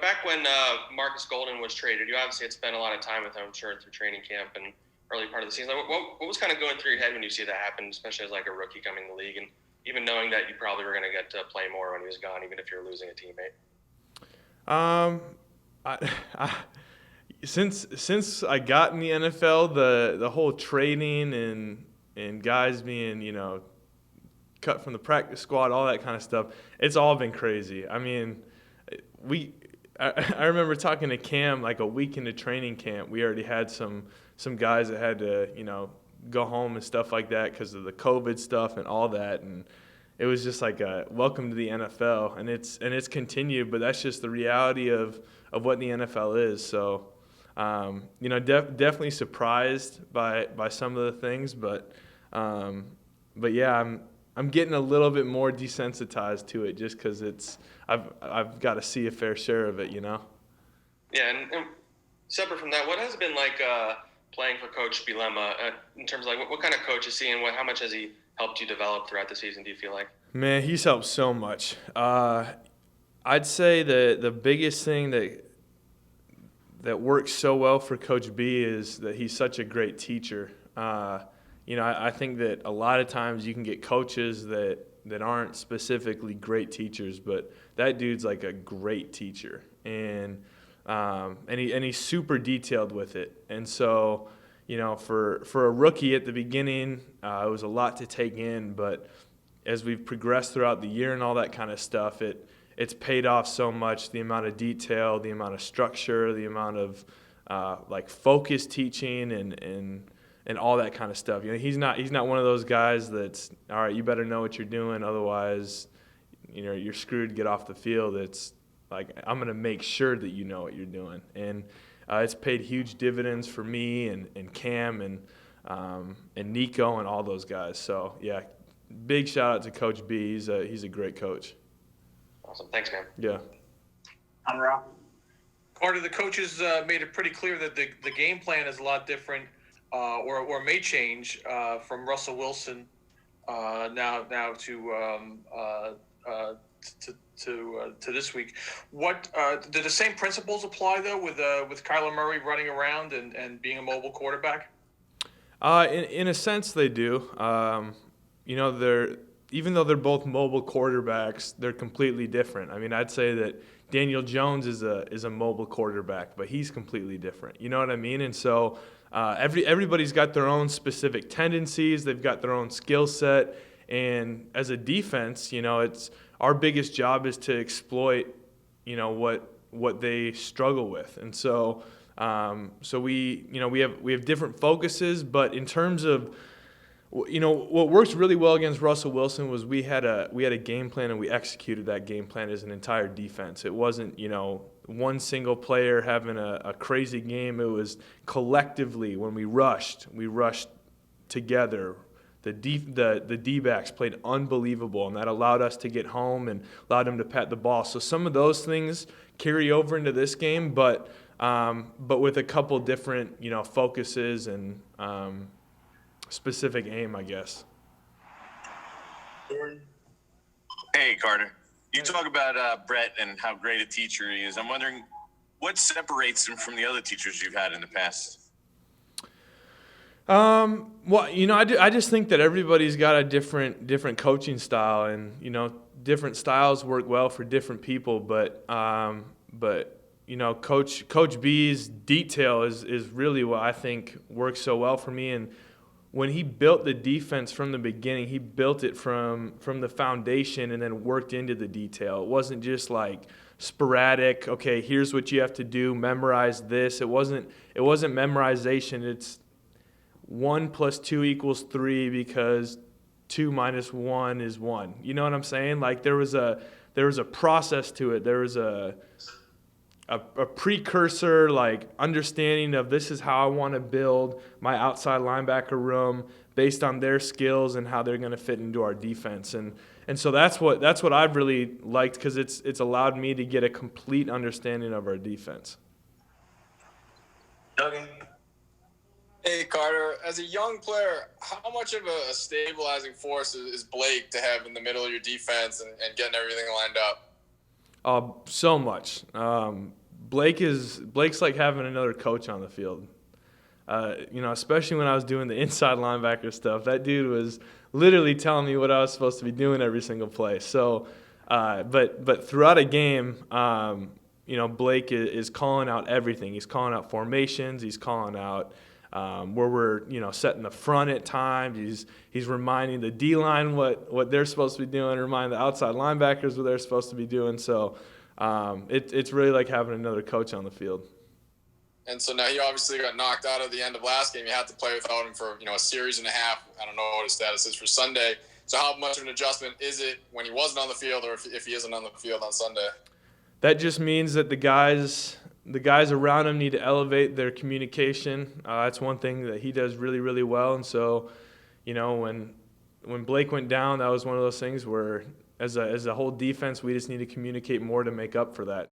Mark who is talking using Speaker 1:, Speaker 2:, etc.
Speaker 1: Back when Marcus Golden was traded, you obviously had spent a lot of time with him, I'm sure, through training camp and early part of the season. Like, what was kind of going through your head when you see that happen, especially as like a rookie coming in the league, and even knowing that you probably were going to get to play more when he was gone, even if you're losing a teammate?
Speaker 2: Um, I since I got in the NFL, the whole training and guys being cut from the practice squad, all that kind of stuff, it's all been crazy. I mean, we I remember talking to Cam like a week into training camp. We already had some guys that had to go home and stuff like that because of the COVID stuff and all that, and it was just like a welcome to the NFL, and it's continued, but that's just the reality of what the NFL is. So, definitely surprised by some of the things, but yeah, I'm getting a little bit more desensitized to it just because I've got to see a fair share of it.
Speaker 1: Yeah, and separate from that, what has it been like playing for Coach Bilema in terms of like what kind of coach is he and how much has he helped you develop throughout the season, do you feel like?
Speaker 2: Man, he's helped so much. I'd say the biggest thing that works so well for Coach B is that he's such a great teacher. I think that a lot of times you can get coaches that aren't specifically great teachers, but that dude's like a great teacher, and he's super detailed with it. And so, for a rookie at the beginning, it was a lot to take in, but as we've progressed throughout the year and all that kind of stuff, it's paid off so much. The amount of detail, the amount of structure, the amount of focused teaching and all that kind of stuff. He's not one of those guys that's all right. You better know what you're doing, otherwise, you're screwed. Get off the field. It's like I'm going to make sure that you know what you're doing, and it's paid huge dividends for me and Cam and Nico and all those guys. So yeah. Big shout out to Coach B. He's a great coach.
Speaker 1: Awesome. Thanks, man.
Speaker 2: Yeah.
Speaker 3: Carter, the coaches made it pretty clear that the game plan is a lot different, or may change from Russell Wilson now to this week. What do the same principles apply though with Kyler Murray running around and being a mobile quarterback?
Speaker 2: In a sense, they do. They're even though they're both mobile quarterbacks, they're completely different. I mean, I'd say that Daniel Jones is a mobile quarterback, but he's completely different. You know what I mean? And so everybody's got their own specific tendencies. They've got their own skill set. And as a defense, it's our biggest job is to exploit, what they struggle with. And so we have different focuses, but in terms of what works really well against Russell Wilson was we had a game plan and we executed that game plan as an entire defense. It wasn't one single player having a crazy game. It was collectively when we rushed together. The D-backs played unbelievable, and that allowed us to get home and allowed them to pat the ball. So some of those things carry over into this game, but with a couple different focuses and specific aim, I guess.
Speaker 4: Hey, Carter. You talk about Bret and how great a teacher he is. I'm wondering what separates him from the other teachers you've had in the past?
Speaker 2: Well, I just think that everybody's got a different coaching style, and different styles work well for different people. But Coach B's detail is really what I think works so well for me. And when he built the defense from the beginning, he built it from the foundation and then worked into the detail. It wasn't just like sporadic. Okay, here's what you have to do. Memorize this. It wasn't memorization. It's 1 + 2 = 3 because 2 - 1 is 1. You know what I'm saying? Like there was a process to it. There was a precursor, like understanding of this is how I want to build my outside linebacker room based on their skills and how they're going to fit into our defense. And so that's what I've really liked because it's allowed me to get a complete understanding of our defense.
Speaker 4: Duggan.
Speaker 5: Hey, Carter, as a young player, how much of a stabilizing force is Blake to have in the middle of your defense and getting everything lined up?
Speaker 2: So much. Blake's like having another coach on the field. Especially when I was doing the inside linebacker stuff, that dude was literally telling me what I was supposed to be doing every single play. So, but throughout a game, Blake is calling out everything. He's calling out formations. He's calling out where we're setting the front at times. He's reminding the D-line what they're supposed to be doing, reminding the outside linebackers what they're supposed to be doing. So it's really like having another coach on the field.
Speaker 5: And so now he obviously got knocked out at the end of last game. You had to play without him for a series and a half. I don't know what his status is for Sunday. So how much of an adjustment is it when he wasn't on the field, or if he isn't on the field on Sunday?
Speaker 2: That just means that the guys around him need to elevate their communication. That's one thing that he does really, really well. And so, when Blake went down, that was one of those things where as a whole defense, we just need to communicate more to make up for that.